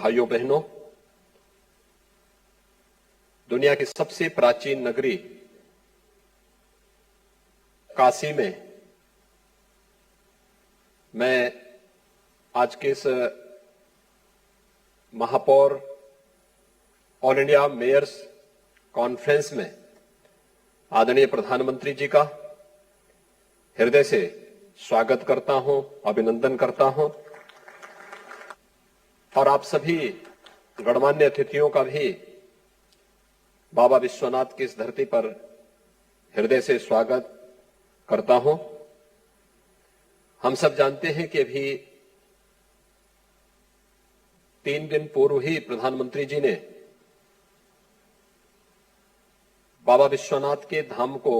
भाइयों बहनों, दुनिया की सबसे प्राचीन नगरी काशी में मैं आज के इस महापौर ऑल इंडिया मेयर्स कॉन्फ्रेंस में आदरणीय प्रधानमंत्री जी का हृदय से स्वागत करता हूं, अभिनंदन करता हूं और आप सभी गणमान्य अतिथियों का भी बाबा विश्वनाथ की इस धरती पर हृदय से स्वागत करता हूं। हम सब जानते हैं कि अभी 3 दिन पूर्व ही प्रधानमंत्री जी ने बाबा विश्वनाथ के धाम को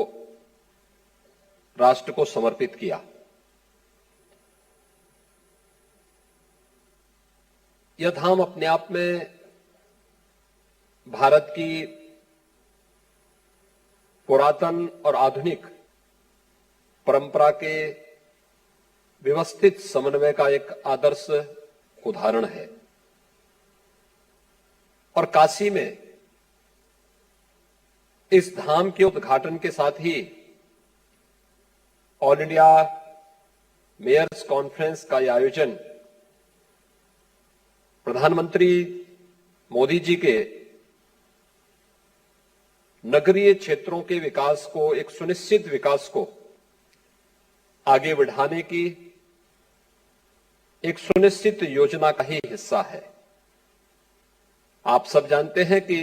राष्ट्र को समर्पित किया। यह धाम अपने आप में भारत की पुरातन और आधुनिक परंपरा के व्यवस्थित समन्वय का एक आदर्श उदाहरण है और काशी में इस धाम के उद्घाटन के साथ ही ऑल इंडिया मेयर्स कॉन्फ्रेंस का यह आयोजन प्रधानमंत्री मोदी जी के नगरीय क्षेत्रों के विकास को, एक सुनिश्चित विकास को आगे बढ़ाने की एक सुनिश्चित योजना का ही हिस्सा है। आप सब जानते हैं कि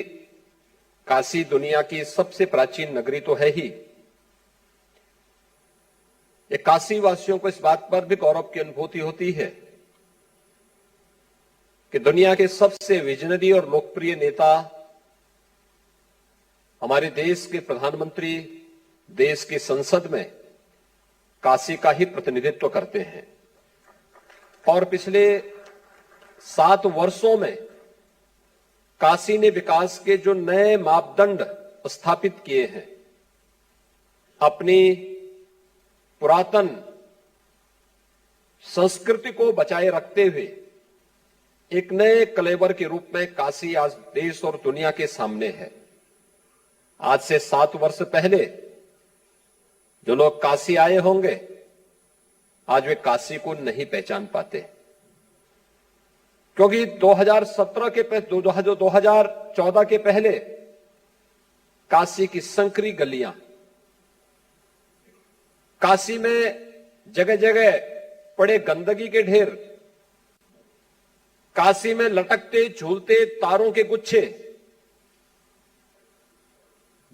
काशी दुनिया की सबसे प्राचीन नगरी तो है ही। ये काशी वासियों को इस बात पर भी गौरव की अनुभूति होती है कि दुनिया के सबसे विजनरी और लोकप्रिय नेता हमारे देश के प्रधानमंत्री देश की संसद में काशी का ही प्रतिनिधित्व करते हैं और पिछले 7 वर्षों में काशी ने विकास के जो नए मापदंड स्थापित किए हैं, अपनी पुरातन संस्कृति को बचाए रखते हुए एक नए कलेवर के रूप में काशी आज देश और दुनिया के सामने है। आज से 7 वर्ष पहले जो लोग काशी आए होंगे, आज वे काशी को नहीं पहचान पाते, क्योंकि 2014 के पहले काशी की संकरी गलियां, काशी में जगह जगह पड़े गंदगी के ढेर, काशी में लटकते झूलते तारों के गुच्छे,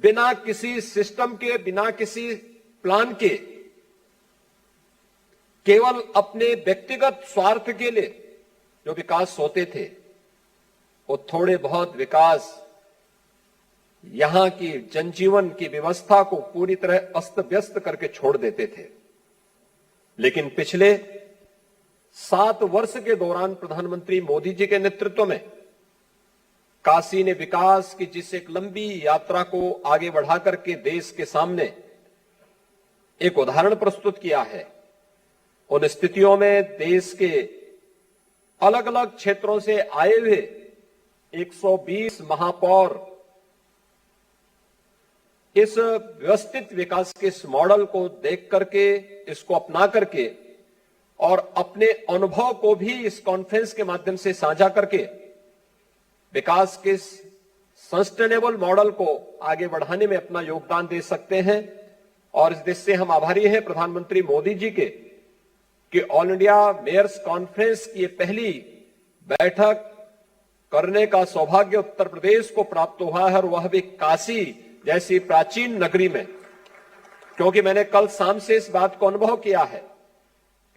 बिना किसी सिस्टम के, बिना किसी प्लान के, केवल अपने व्यक्तिगत स्वार्थ के लिए जो विकास होते थे, वो थोड़े बहुत विकास यहां की जनजीवन की व्यवस्था को पूरी तरह अस्त व्यस्त करके छोड़ देते थे। लेकिन पिछले 7 वर्ष के दौरान प्रधानमंत्री मोदी जी के नेतृत्व में काशी ने विकास की जिस एक लंबी यात्रा को आगे बढ़ा करके देश के सामने एक उदाहरण प्रस्तुत किया है, उन स्थितियों में देश के अलग अलग क्षेत्रों से आए हुए 120 महापौर इस व्यवस्थित विकास के इस मॉडल को देख करके, इसको अपना करके और अपने अनुभव को भी इस कॉन्फ्रेंस के माध्यम से साझा करके विकास के सस्टेनेबल मॉडल को आगे बढ़ाने में अपना योगदान दे सकते हैं। और इस देश से हम आभारी हैं प्रधानमंत्री मोदी जी के कि ऑल इंडिया मेयर्स कॉन्फ्रेंस की पहली बैठक करने का सौभाग्य उत्तर प्रदेश को प्राप्त हुआ है और वह भी काशी जैसी प्राचीन नगरी में, क्योंकि मैंने कल शाम से इस बात को अनुभव किया है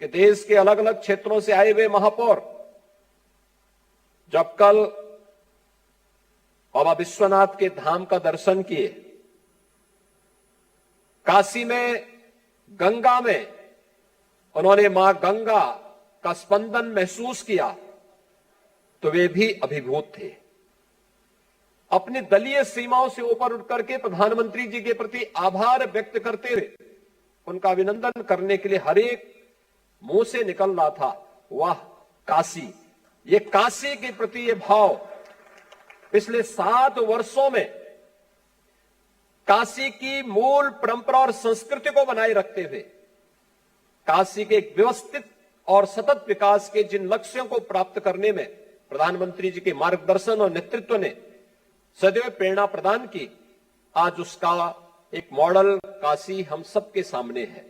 कि देश के अलग अलग क्षेत्रों से आए हुए महापौर जब कल बाबा विश्वनाथ के धाम का दर्शन किए, काशी में गंगा में उन्होंने मां गंगा का स्पंदन महसूस किया, तो वे भी अभिभूत थे। अपनी दलीय सीमाओं से ऊपर उठ करके प्रधानमंत्री जी के प्रति आभार व्यक्त करते हुए उनका अभिनंदन करने के लिए हर एक मुंह से निकल रहा था, वाह काशी, ये काशी के प्रति ये भाव पिछले 7 वर्षों में काशी की मूल परंपरा और संस्कृति को बनाए रखते हुए काशी के एक व्यवस्थित और सतत विकास के जिन लक्ष्यों को प्राप्त करने में प्रधानमंत्री जी के मार्गदर्शन और नेतृत्व ने सदैव प्रेरणा प्रदान की, आज उसका एक मॉडल काशी हम सबके सामने है।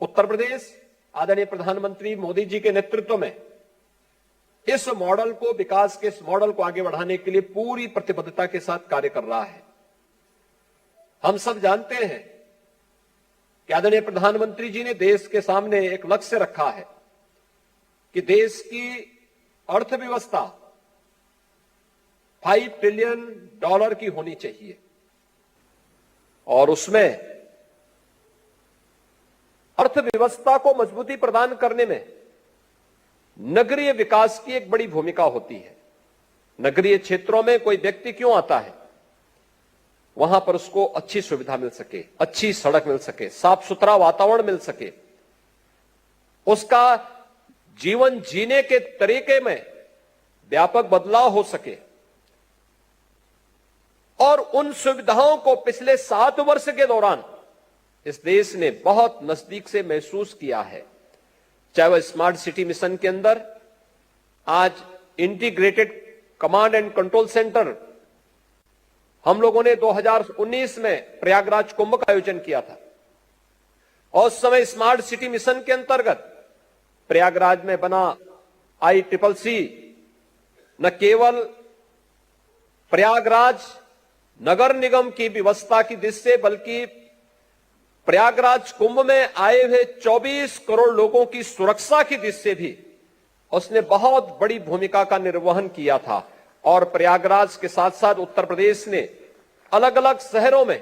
उत्तर प्रदेश आदरणीय प्रधानमंत्री मोदी जी के नेतृत्व में इस मॉडल को, विकास के इस मॉडल को आगे बढ़ाने के लिए पूरी प्रतिबद्धता के साथ कार्य कर रहा है। हम सब जानते हैं कि आदरणीय प्रधानमंत्री जी ने देश के सामने एक लक्ष्य रखा है कि देश की अर्थव्यवस्था $5 ट्रिलियन की होनी चाहिए और उसमें अर्थव्यवस्था को मजबूती प्रदान करने में नगरीय विकास की एक बड़ी भूमिका होती है। नगरीय क्षेत्रों में कोई व्यक्ति क्यों आता है, वहां पर उसको अच्छी सुविधा मिल सके, अच्छी सड़क मिल सके, साफ सुथरा वातावरण मिल सके, उसका जीवन जीने के तरीके में व्यापक बदलाव हो सके। और उन सुविधाओं को पिछले 7 वर्ष के दौरान इस देश ने बहुत नजदीक से महसूस किया है। चाहे वह स्मार्ट सिटी मिशन के अंदर आज integrated command and control centre हम लोगों ने 2019 में प्रयागराज कुंभ का आयोजन किया था और उस समय स्मार्ट सिटी मिशन के अंतर्गत प्रयागराज में बना ICCC न केवल प्रयागराज नगर निगम की व्यवस्था की दृष्टि से बल्कि प्रयागराज कुंभ में आए हुए 24 करोड़ लोगों की सुरक्षा की दृष्टि से भी उसने बहुत बड़ी भूमिका का निर्वहन किया था। और प्रयागराज के साथ साथ उत्तर प्रदेश ने अलग अलग शहरों में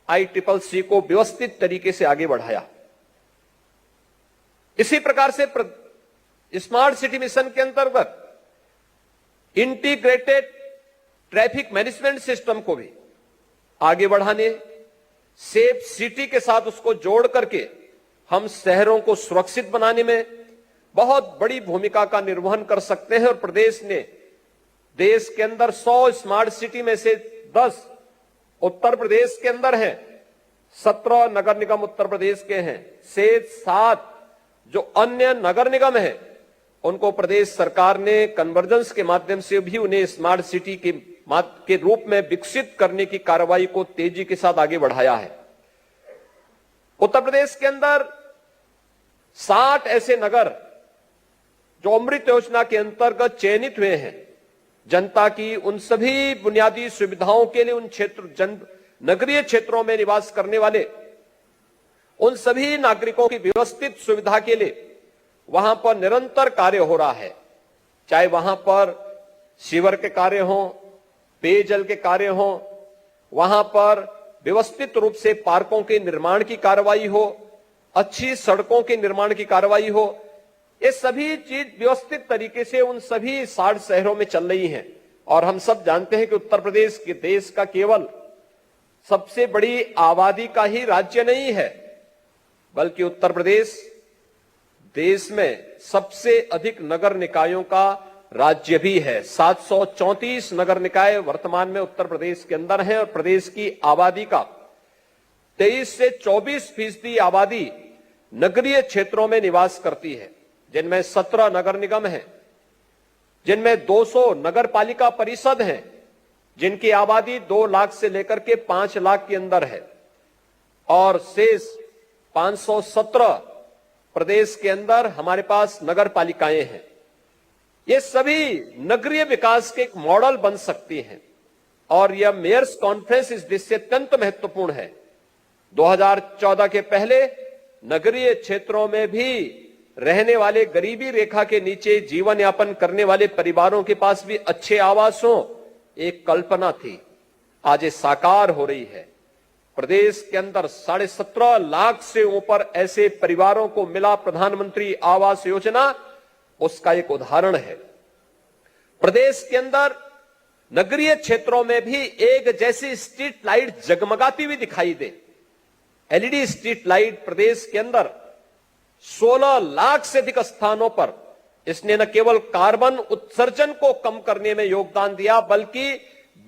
ICCC को व्यवस्थित तरीके से आगे बढ़ाया। इसी प्रकार से स्मार्ट सिटी मिशन के अंतर्गत इंटीग्रेटेड ट्रैफिक मैनेजमेंट सिस्टम को भी आगे बढ़ाने, सेफ सिटी के साथ उसको जोड़ करके हम शहरों को सुरक्षित बनाने में बहुत बड़ी भूमिका का निर्वहन कर सकते हैं। और प्रदेश ने देश के अंदर 100 स्मार्ट सिटी में से 10 उत्तर प्रदेश के अंदर है, 17 नगर निगम उत्तर प्रदेश के हैं, शेष 7 जो अन्य नगर निगम है उनको प्रदेश सरकार ने कन्वर्जेंस के माध्यम से भी उन्हें स्मार्ट सिटी के रूप में विकसित करने की कार्रवाई को तेजी के साथ आगे बढ़ाया है। उत्तर प्रदेश के अंदर 60 ऐसे नगर जो अमृत योजना के अंतर्गत चयनित हुए हैं, जनता की उन सभी बुनियादी सुविधाओं के लिए उन नगरीय क्षेत्रों में निवास करने वाले उन सभी नागरिकों की व्यवस्थित सुविधा के लिए वहां पर निरंतर कार्य हो रहा है। चाहे वहां पर सीवर के कार्य हों, पेयजल के कार्य हों, वहां पर व्यवस्थित रूप से पार्कों के निर्माण की कार्रवाई हो, अच्छी सड़कों के निर्माण की कार्रवाई हो, ये सभी चीज व्यवस्थित तरीके से उन सभी 60 शहरों में चल रही हैं। और हम सब जानते हैं कि उत्तर प्रदेश के देश का केवल सबसे बड़ी आबादी का ही राज्य नहीं है, बल्कि उत्तर प्रदेश देश में सबसे अधिक नगर निकायों का राज्य भी है। 734 नगर निकाय वर्तमान में उत्तर प्रदेश के अंदर हैं और प्रदेश की आबादी का 23 से 24% आबादी नगरीय क्षेत्रों में निवास करती है, जिनमें 17 नगर निगम हैं, जिनमें 200 नगर पालिका परिषद हैं, जिनकी आबादी 2 लाख से लेकर के 5 लाख के अंदर है और शेष 517 प्रदेश के अंदर हमारे पास नगर पालिकाएं हैं। ये सभी नगरीय विकास के एक मॉडल बन सकती हैं और यह मेयर्स कॉन्फ्रेंस इस दृष्टि से अत्यंत महत्वपूर्ण है। 2014 के पहले नगरीय क्षेत्रों में भी रहने वाले गरीबी रेखा के नीचे जीवन यापन करने वाले परिवारों के पास भी अच्छे आवास हो, एक कल्पना थी, आज ये साकार हो रही है। प्रदेश के अंदर 17.5 लाख से ऊपर ऐसे परिवारों को मिला प्रधानमंत्री आवास योजना, उसका एक उदाहरण है। प्रदेश के अंदर नगरीय क्षेत्रों में भी एक जैसी स्ट्रीट लाइट जगमगाती हुई दिखाई दे। LED स्ट्रीट लाइट प्रदेश के अंदर 16 लाख से अधिक स्थानों पर इसने न केवल कार्बन उत्सर्जन को कम करने में योगदान दिया, बल्कि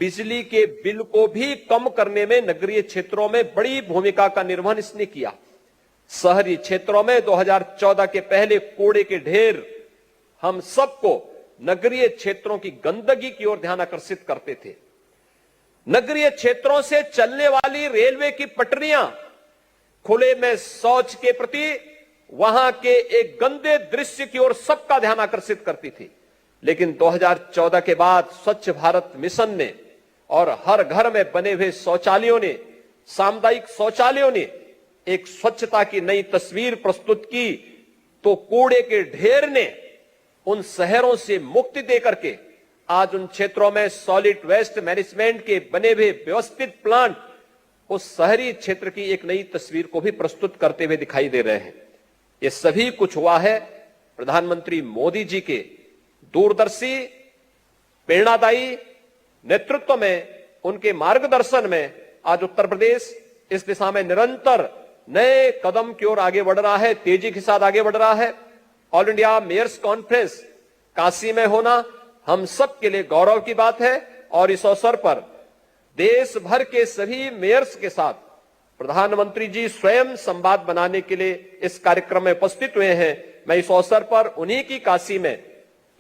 बिजली के बिल को भी कम करने में नगरीय क्षेत्रों में बड़ी भूमिका का निर्वहन इसने किया। शहरी क्षेत्रों में 2014 के पहले कूड़े के ढेर हम सबको नगरीय क्षेत्रों की गंदगी की ओर ध्यान आकर्षित करते थे। नगरीय क्षेत्रों से चलने वाली रेलवे की पटरियां खुले में शौच के प्रति वहां के एक गंदे दृश्य की ओर सबका ध्यान आकर्षित करती थी। लेकिन 2014 के बाद स्वच्छ भारत मिशन ने और हर घर में बने हुए शौचालयों ने, सामुदायिक शौचालयों ने एक स्वच्छता की नई तस्वीर प्रस्तुत की, तो कूड़े के ढेर ने उन शहरों से मुक्ति देकर के आज उन क्षेत्रों में सॉलिड वेस्ट मैनेजमेंट के बने हुए व्यवस्थित प्लांट उस शहरी क्षेत्र की एक नई तस्वीर को भी प्रस्तुत करते हुए दिखाई दे रहे हैं। ये सभी कुछ हुआ है प्रधानमंत्री मोदी जी के दूरदर्शी, प्रेरणादायी नेतृत्व में, उनके मार्गदर्शन में आज उत्तर प्रदेश इस दिशा में निरंतर नए कदम की ओर आगे बढ़ रहा है, तेजी के साथ आगे बढ़ रहा है। All India mayors conference Kashi में होना हम सब के लिए गौरव की बात है और इस अवसर पर देश भर के सभी मेयर्स के साथ प्रधानमंत्री जी स्वयं संवाद बनाने के लिए इस कार्यक्रम में उपस्थित हुए हैं। मैं इस अवसर पर उन्हीं की काशी में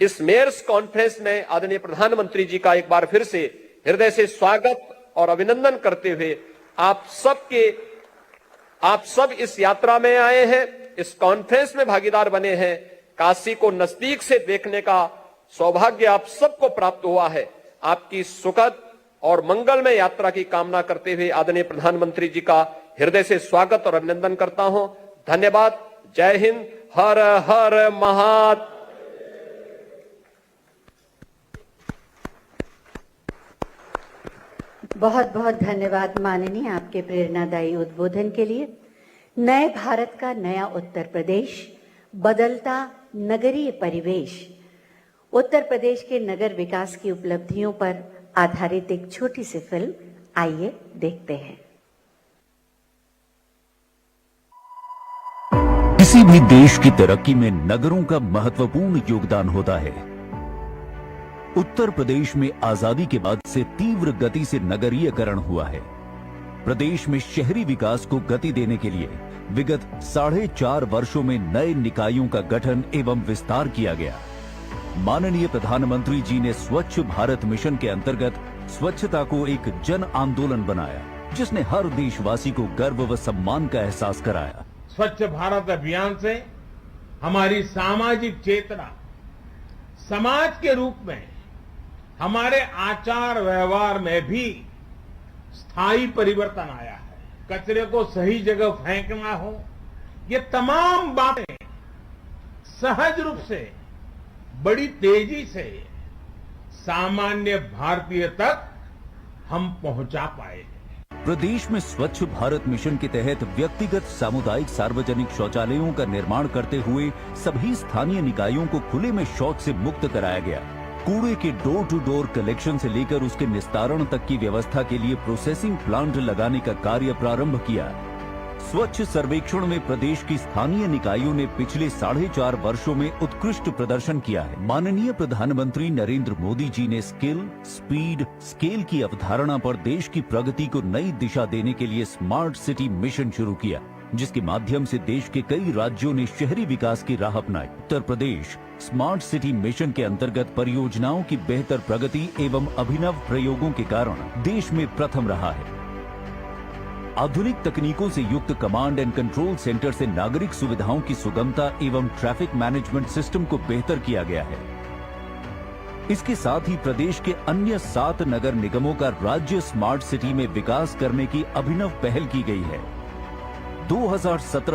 इस मेयर्स कॉन्फ्रेंस में आदरणीय प्रधानमंत्री जी का एक बार फिर से हृदय से स्वागत और अभिनंदन करते हुए आप सब इस यात्रा में आए हैं, इस कॉन्फ्रेंस में भागीदार बने हैं। काशी को नजदीक से देखने का सौभाग्य आप सबको प्राप्त हुआ है। आपकी सुखद और मंगलमय यात्रा की कामना करते हुए आदरणीय प्रधानमंत्री जी का हृदय से स्वागत और अभिनंदन करता हूं। धन्यवाद। जय हिंद। हर हर महादेव। बहुत बहुत धन्यवाद माननीय, आपके प्रेरणादायी उद्बोधन के लिए। नए भारत का नया उत्तर प्रदेश, बदलता नगरीय परिवेश, उत्तर प्रदेश के नगर विकास की उपलब्धियों पर आधारित एक छोटी सी फिल्म, आइए देखते हैं। किसी भी देश की तरक्की में नगरों का महत्वपूर्ण योगदान होता है। उत्तर प्रदेश में आजादी के बाद से तीव्र गति से नगरीयकरण हुआ है। प्रदेश में शहरी विकास को गति देने के लिए विगत 4.5 वर्षों में नए निकायों का गठन एवं विस्तार किया गया। माननीय प्रधानमंत्री जी ने स्वच्छ भारत मिशन के अंतर्गत स्वच्छता को एक जन आंदोलन बनाया, जिसने हर देशवासी को गर्व व सम्मान का एहसास कराया। स्वच्छ भारत अभियान से हमारी सामाजिक चेतना, समाज के रूप में हमारे आचार व्यवहार में भी स्थायी परिवर्तन आया है। कचरे को सही जगह फेंकना हो, ये तमाम बातें सहज रूप से, बड़ी तेजी से सामान्य भारतीय तक हम पहुंचा पाए हैं। प्रदेश में स्वच्छ भारत मिशन के तहत व्यक्तिगत, सामुदायिक, सार्वजनिक शौचालयों का निर्माण करते हुए सभी स्थानीय निकायों को खुले में शौच से मुक्त कराया गया। कूड़े के डोर टू डोर कलेक्शन से लेकर उसके निस्तारण तक की व्यवस्था के लिए प्रोसेसिंग प्लांट लगाने का कार्य प्रारंभ किया। स्वच्छ सर्वेक्षण में प्रदेश की स्थानीय निकायों ने पिछले 4.5 वर्षों में उत्कृष्ट प्रदर्शन किया है। माननीय प्रधानमंत्री नरेंद्र मोदी जी ने स्किल, स्पीड, स्केल की अवधारणा पर देश की प्रगति को नई दिशा देने के लिए स्मार्ट सिटी मिशन शुरू किया, जिसके माध्यम से देश के कई राज्यों ने शहरी विकास की राह अपनाई। Uttar Pradesh smart city mission के अंतर्गत परियोजनाओं की बेहतर प्रगति एवं अभिनव प्रयोगों के कारण देश में प्रथम रहा है। आधुनिक तकनीकों से युक्त कमांड एंड कंट्रोल सेंटर से नागरिक सुविधाओं की सुगमता एवं ट्रैफिक मैनेजमेंट सिस्टम को बेहतर किया गया है। इसके साथ ही प्रदेश के अन्य 7 नगर निगमों का राज्य स्मार्ट सिटी में विकास करने की अभिनव पहल की गई है। 2017